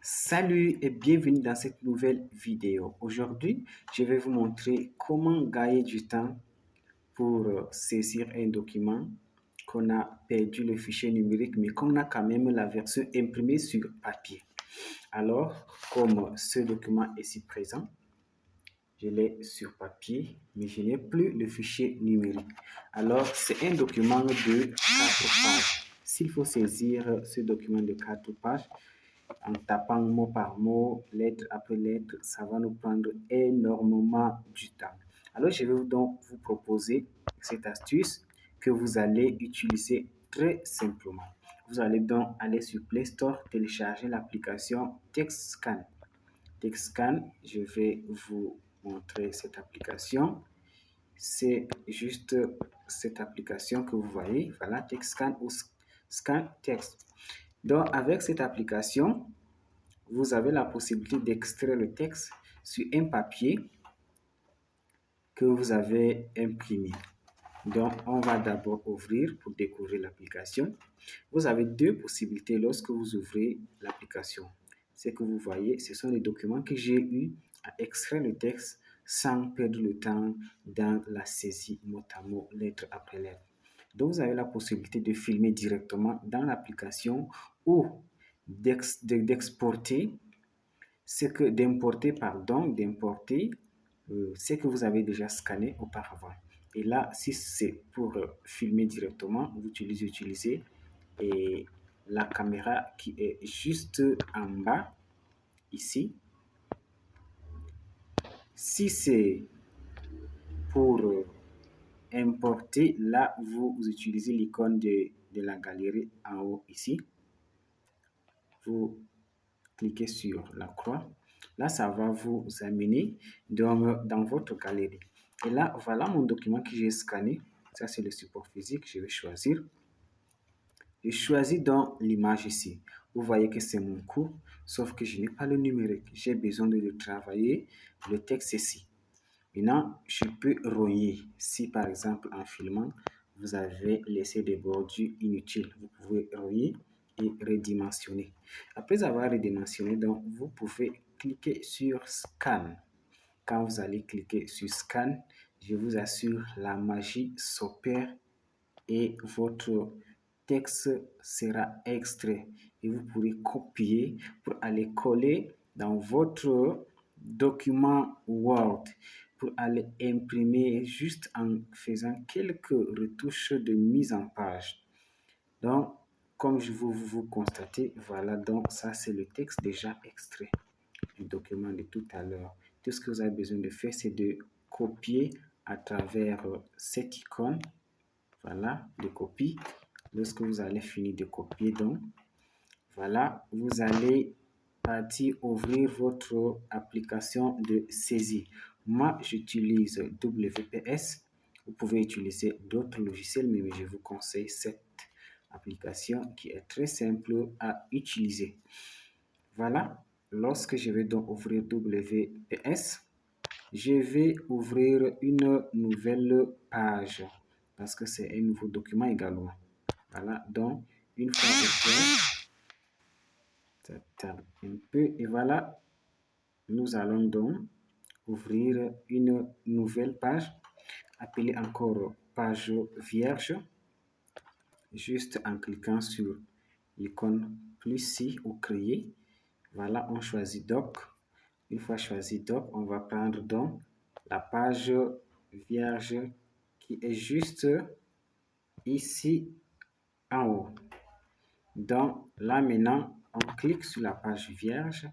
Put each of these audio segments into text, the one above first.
Salut et bienvenue dans cette nouvelle vidéo. Aujourd'hui, je vais vous montrer comment gagner du temps pour saisir un document qu'on a perdu le fichier numérique, mais qu'on a quand même la version imprimée sur papier. Alors, comme ce document est ici présent, je l'ai sur papier, mais je n'ai plus le fichier numérique. Alors, c'est un document de 4 pages. S'il faut saisir ce document de 4 pages, en tapant mot par mot, lettre après lettre, ça va nous prendre énormément du temps. Alors, je vais donc vous proposer cette astuce que vous allez utiliser très simplement. Vous allez donc aller sur Play Store, télécharger l'application TextScan. TextScan, je vais vous montrer cette application. C'est juste cette application que vous voyez. Voilà, TextScan ou Scan Text. Donc, avec cette application, vous avez la possibilité d'extraire le texte sur un papier que vous avez imprimé. Donc, on va d'abord ouvrir pour découvrir l'application. Vous avez deux possibilités lorsque vous ouvrez l'application. Ce que vous voyez, ce sont les documents que j'ai eu à extraire le texte sans perdre le temps dans la saisie mot à mot, lettre après lettre. Donc, vous avez la possibilité de filmer directement dans l'application ou d'exporter d'importer ce que vous avez déjà scanné auparavant. Et là, si c'est pour filmer directement, vous utilisez la caméra qui est juste en bas, ici. Si c'est pour importer, là, vous utilisez l'icône de la galerie en haut, ici. Vous cliquez sur la croix. Là, ça va vous amener dans votre galerie. Et là, voilà mon document que j'ai scanné. Ça, c'est le support physique. Je vais choisir. Je choisis donc l'image ici. Vous voyez que c'est mon cours, sauf que je n'ai pas le numérique. J'ai besoin de le travailler. Le texte ici. Maintenant, je peux rogner. Si par exemple, en filmant, vous avez laissé des bordures inutiles, vous pouvez rogner et redimensionner. Après avoir redimensionné, donc, vous pouvez cliquer sur Scan. Quand vous allez cliquer sur Scan, je vous assure, la magie s'opère et votre texte sera extrait. Et vous pourrez copier pour aller coller dans votre document Word, pour aller imprimer juste en faisant quelques retouches de mise en page. Donc, comme vous constatez, voilà, donc ça c'est le texte déjà extrait du document de tout à l'heure. Tout ce que vous avez besoin de faire, c'est de copier à travers cette icône, voilà, de copie. Lorsque vous allez finir de copier, donc, voilà, vous allez partir ouvrir votre application de saisie. Moi, j'utilise WPS. Vous pouvez utiliser d'autres logiciels, mais je vous conseille cette application qui est très simple à utiliser. Voilà, lorsque je vais donc ouvrir WPS, je vais ouvrir une nouvelle page parce que c'est un nouveau document également. Voilà, donc une fois ouvert, ça tarde un peu et voilà, nous allons donc ouvrir une nouvelle page appelée encore page vierge, juste en cliquant sur l'icône plus si ou créer. Voilà, on choisit doc. Une fois choisi doc, on va prendre donc la page vierge qui est juste ici en haut. Donc là maintenant, on clique sur la page vierge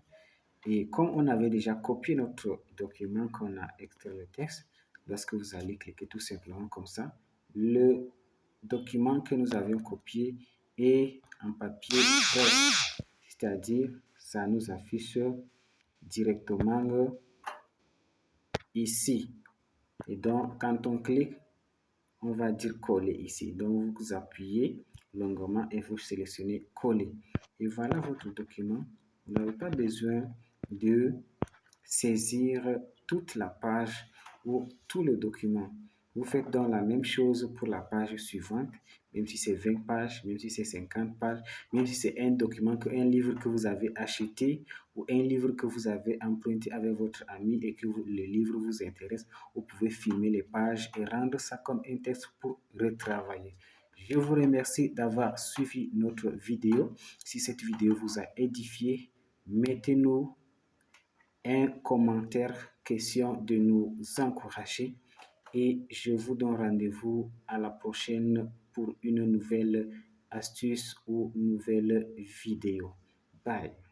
et comme on avait déjà copié notre document qu'on a extrait le texte, lorsque vous allez cliquer tout simplement comme ça, le document que nous avions copié est en papier prêt, c'est-à-dire ça nous affiche directement ici. Et donc quand on clique, on va dire coller ici. Donc vous appuyez longuement et vous sélectionnez coller. Et voilà votre document. Vous n'avez pas besoin de saisir toute la page ou tout le document. Vous faites donc la même chose pour la page suivante, même si c'est 20 pages, même si c'est 50 pages, même si c'est un document, un livre que vous avez acheté ou un livre que vous avez emprunté avec votre ami et que le livre vous intéresse, vous pouvez filmer les pages et rendre ça comme un texte pour retravailler. Je vous remercie d'avoir suivi notre vidéo. Si cette vidéo vous a édifié, mettez-nous un commentaire, question de nous encourager et je vous donne rendez-vous à la prochaine pour une nouvelle astuce ou nouvelle vidéo. Bye.